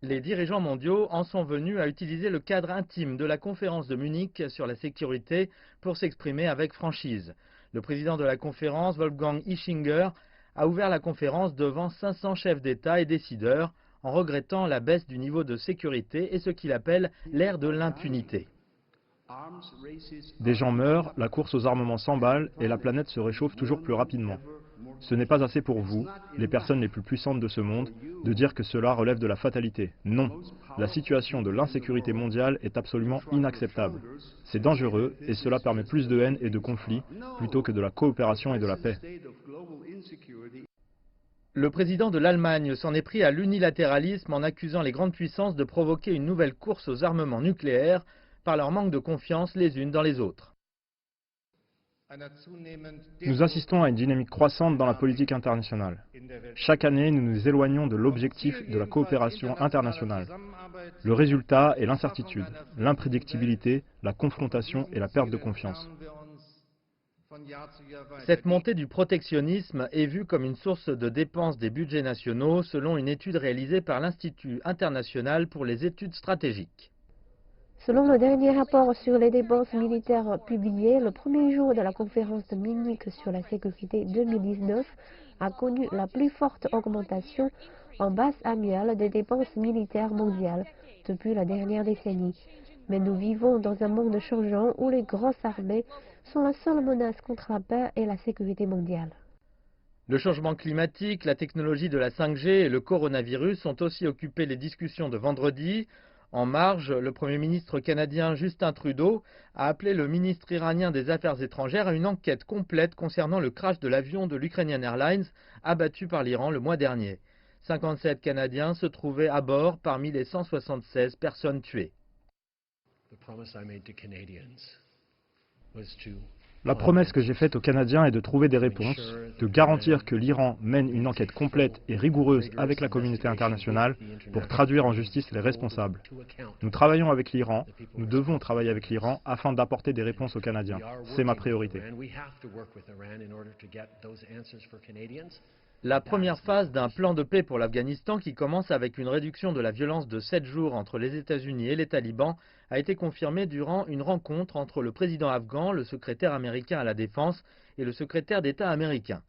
Les dirigeants mondiaux en sont venus à utiliser le cadre intime de la conférence de Munich sur la sécurité pour s'exprimer avec franchise. Le président de la conférence, Wolfgang Ischinger, a ouvert la conférence devant 500 chefs d'État et décideurs en regrettant la baisse du niveau de sécurité et ce qu'il appelle l'ère de l'impunité. Des gens meurent, la course aux armements s'emballe et la planète se réchauffe toujours plus rapidement. Ce n'est pas assez pour vous, les personnes les plus puissantes de ce monde, de dire que cela relève de la fatalité. Non, la situation de l'insécurité mondiale est absolument inacceptable. C'est dangereux et cela permet plus de haine et de conflits plutôt que de la coopération et de la paix. Le président de l'Allemagne s'en est pris à l'unilatéralisme en accusant les grandes puissances de provoquer une nouvelle course aux armements nucléaires par leur manque de confiance les unes dans les autres. Nous assistons à une dynamique croissante dans la politique internationale. Chaque année, nous nous éloignons de l'objectif de la coopération internationale. Le résultat est l'incertitude, l'imprédictibilité, la confrontation et la perte de confiance. Cette montée du protectionnisme est vue comme une source de dépenses des budgets nationaux selon une étude réalisée par l'Institut international pour les études stratégiques. Selon le dernier rapport sur les dépenses militaires publié, le premier jour de la conférence de Munich sur la sécurité 2019 a connu la plus forte augmentation en base annuelle des dépenses militaires mondiales depuis la dernière décennie. Mais nous vivons dans un monde changeant où les grosses armées sont la seule menace contre la paix et la sécurité mondiale. Le changement climatique, la technologie de la 5G et le coronavirus ont aussi occupé les discussions de vendredi. En marge, le Premier ministre canadien Justin Trudeau a appelé le ministre iranien des Affaires étrangères à une enquête complète concernant le crash de l'avion de l'Ukrainian Airlines abattu par l'Iran le mois dernier. 57 Canadiens se trouvaient à bord parmi les 176 personnes tuées. La promesse que j'ai faite aux Canadiens est de trouver des réponses, de garantir que l'Iran mène une enquête complète et rigoureuse avec la communauté internationale pour traduire en justice les responsables. Nous travaillons avec l'Iran, nous devons travailler avec l'Iran afin d'apporter des réponses aux Canadiens. C'est ma priorité. La première phase d'un plan de paix pour l'Afghanistan qui commence avec une réduction de la violence de 7 jours entre les États-Unis et les talibans a été confirmée durant une rencontre entre le président afghan, le secrétaire américain à la Défense et le secrétaire d'État américain.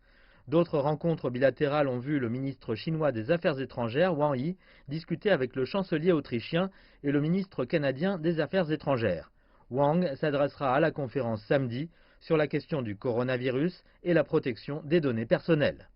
D'autres rencontres bilatérales ont vu le ministre chinois des Affaires étrangères, Wang Yi, discuter avec le chancelier autrichien et le ministre canadien des Affaires étrangères. Wang s'adressera à la conférence samedi sur la question du coronavirus et la protection des données personnelles.